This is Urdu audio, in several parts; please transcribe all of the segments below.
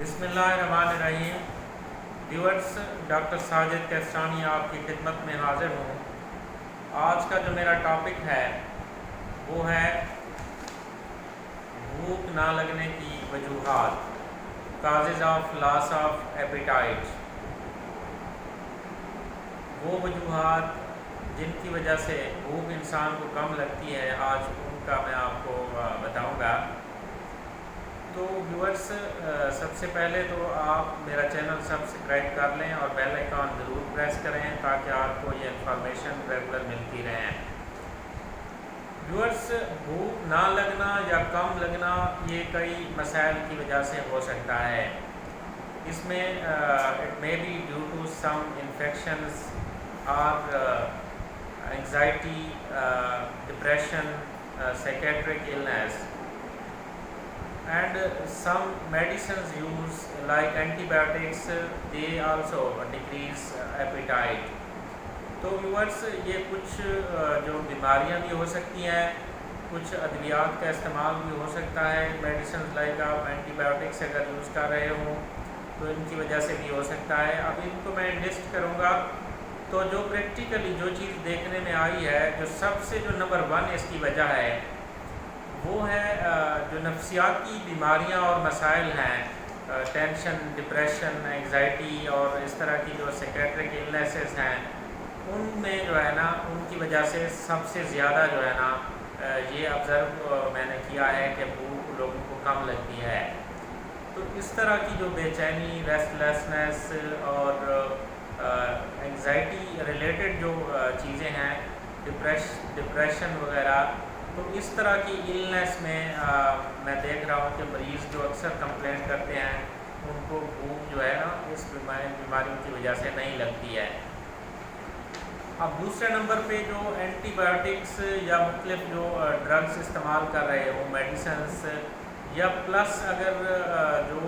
بسم اللہ الرحمن الرحیم۔ ویورز، ڈاکٹر ساجد کیسٹانی آپ کی خدمت میں حاضر ہوں۔ آج کا جو میرا ٹاپک ہے وہ ہے بھوک نہ لگنے کی وجوہات، causes of loss of appetite. وہ وجوہات جن کی وجہ سے بھوک انسان کو کم لگتی ہے، آج ان کا میں آپ کو بتاؤں گا۔ تو ویورز، سب سے پہلے تو آپ میرا چینل سبسکرائب کر لیں اور بیل آئیکن ضرور پریس کریں تاکہ آپ کو یہ انفارمیشن ریگولر ملتی رہے۔ ویورز، بھوک نہ لگنا یا کم لگنا یہ کئی مسائل کی وجہ سے ہو سکتا ہے۔ اس میں it may be due to some infections اور anxiety, depression, psychiatric illness, and some medicines used like antibiotics, they also decrease appetite. تو ویورز، یہ کچھ جو بیماریاں بھی ہو سکتی ہیں، کچھ ادویات کا استعمال بھی ہو سکتا ہے، میڈیسنز لائک آپ اینٹی بایوٹکس اگر یوز کر رہے ہوں تو ان کی وجہ سے بھی ہو سکتا ہے۔ اب ان کو میں لسٹ کروں گا تو جو پریکٹیکلی جو چیز دیکھنے میں آئی ہے، جو سب سے جو نمبر 1 اس کی وجہ ہے وہ ہے جو نفسیاتی بیماریاں اور مسائل ہیں، ٹینشن، ڈپریشن، اینگزائٹی اور اس طرح کی جو سائکیٹرک illnesses ہیں، ان میں جو ہے نا ان کی وجہ سے سب سے زیادہ جو ہے نا یہ آبزرو میں نے کیا ہے کہ بھوک لوگوں کو کم لگتی ہے۔ تو اس طرح کی جو بے چینی، ریسٹلیسنس اور اینگزائٹی ریلیٹڈ جو چیزیں ہیں، ڈپریشن وغیرہ، تو اس طرح کی illness میں دیکھ رہا ہوں کہ مریض جو اکثر کمپلین کرتے ہیں ان کو بھوک جو ہے نا اس بیماریوں کی وجہ سے نہیں لگتی ہے۔ اب دوسرے نمبر پہ جو اینٹی بایوٹکس یا مختلف جو ڈرگس استعمال کر رہے ہوں، میڈیسنس، یا پلس اگر جو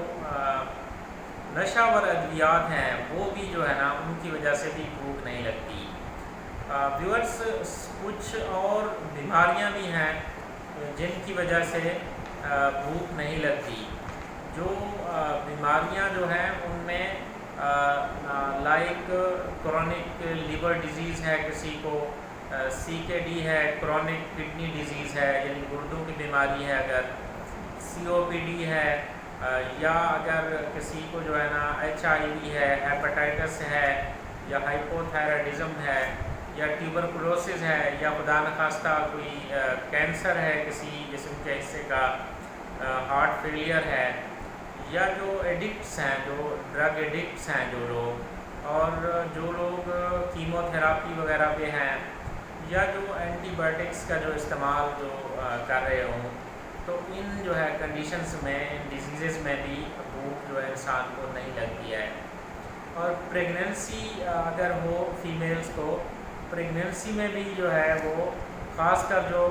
نشہ آور ادویات ہیں وہ بھی جو ہے نا ان کی وجہ سے بھی بھوک نہیں لگتی۔ ویورز، کچھ اور بیماریاں بھی ہیں جن کی وجہ سے بھوک نہیں لگتی۔ جو بیماریاں جو ہیں ان میں لائک کرونک لیور ڈیزیز ہے، کسی کو CKD ہے، کرونک کڈنی ڈیزیز ہے یعنی گردوں کی بیماری ہے، اگر COPD ہے، یا اگر کسی کو جو ہے نا HIV ہے، ہیپاٹائٹس ہے، یا ہائپوتھائرائڈزم ہے، یا ٹیوبرکلوسس ہے، یا خدا نخواستہ کوئی کینسر ہے کسی جسم کے حصے کا، ہارٹ فیلئر ہے، یا جو ایڈکٹس ہیں، جو ڈرگ ایڈکٹس ہیں جو لوگ، اور جو لوگ کیمو تھراپی وغیرہ پہ ہیں، یا جو اینٹی بایوٹکس کا جو استعمال جو کر رہے ہوں، تو ان جو ہے کنڈیشنز میں، ان ڈیزیزز میں بھی بھوک جو ہے انسان کو نہیں لگتی ہے۔ اور پریگننسی اگر ہو فیمیلز کو، پریگننسی میں بھی جو ہے وہ خاص کر جو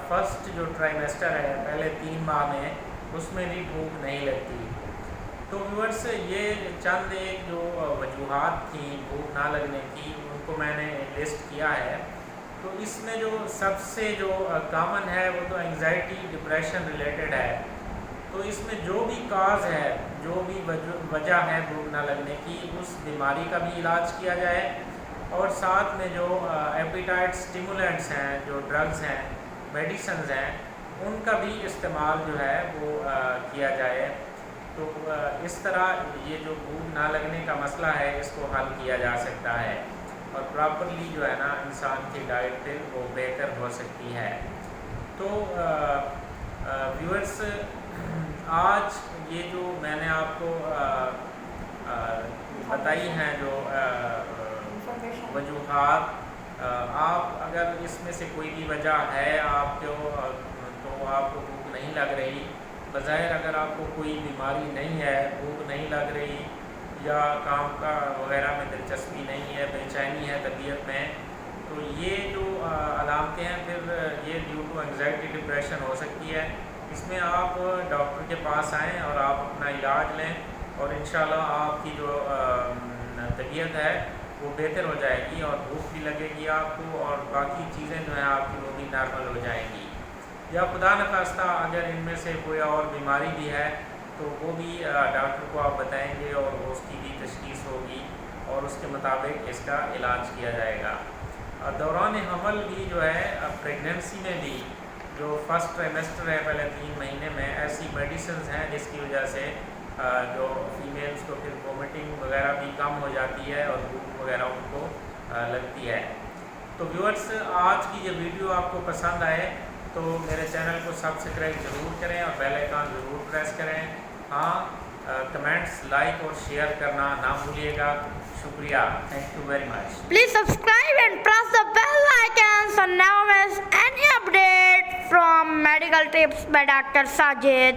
فرسٹ جو ٹرائمیسٹر ہے، پہلے 3 ماہ میں، اس میں بھی بھوک نہیں لگتی۔ تو ویورز، یہ چند ایک جو وجوہات تھیں بھوک نہ لگنے کی، ان کو میں نے لسٹ کیا ہے۔ تو اس میں جو سب سے جو کامن ہے وہ تو اینگزائٹی، ڈپریشن ریلیٹڈ ہے۔ تو اس میں جو بھی کاز ہے، جو بھی وجہ ہے بھوک نہ لگنے کی، اس بیماری کا بھی علاج کیا جائے، اور ساتھ میں جو ایپیٹائٹ سٹیمولنٹس ہیں، جو ڈرگز ہیں، میڈیسنز ہیں، ان کا بھی استعمال جو ہے وہ کیا جائے۔ تو اس طرح یہ جو بھوک نہ لگنے کا مسئلہ ہے اس کو حل کیا جا سکتا ہے، اور پراپرلی جو ہے نا انسان کی ڈائٹ پھر وہ بہتر ہو سکتی ہے۔ تو ویورز، آج یہ جو میں نے آپ کو بتائی ہیں جو وجوہات، آپ اگر اس میں سے کوئی بھی وجہ ہے آپ کو تو آپ کو بھوک نہیں لگ رہی، بظاہر اگر آپ کو کوئی بیماری نہیں ہے، بھوک نہیں لگ رہی، یا کام کا وغیرہ میں دلچسپی نہیں ہے، بے چینی ہے طبیعت میں، تو یہ جو علامتیں ہیں پھر یہ ڈیو ٹو اینگزائٹی، ڈپریشن ہو سکتی ہے۔ اس میں آپ ڈاکٹر کے پاس آئیں اور آپ اپنا علاج لیں، اور انشاءاللہ آپ کی جو طبیعت ہے وہ بہتر ہو جائے گی، اور بھوک بھی لگے گی آپ کو، اور باقی چیزیں جو ہیں آپ کی وہ بھی نارمل ہو جائیں گی۔ یا خدا نخواستہ اگر ان میں سے کوئی اور بیماری بھی ہے تو وہ بھی ڈاکٹر کو آپ بتائیں گے اور اس کی بھی تشخیص ہوگی اور اس کے مطابق اس کا علاج کیا جائے گا۔ دوران حمل بھی جو ہے پریگننسی میں بھی جو فرسٹ ٹرائمیسٹر ہے پہلے 3 مہینے میں ایسی میڈیسنز ہیں جس کی وجہ سے جو فیمیلز کو پھر وومٹنگ وغیرہ بھی کم ہو جاتی ہے اور بھوک وغیرہ ان کو لگتی ہے۔ تو ویورز آج کی یہ ویڈیو آپ کو پسند آئے تو میرے چینل کو سبسکرائب ضرور کریں اور بیل آئیکن ضرور پریس کریں۔ ہاں کمنٹس لائک اور شیئر کرنا نہ بھولیے گا۔ شکریہ، thank you very much. Please subscribe and press the bell icon so never miss any update from Medical Tips by Dr. Sajid.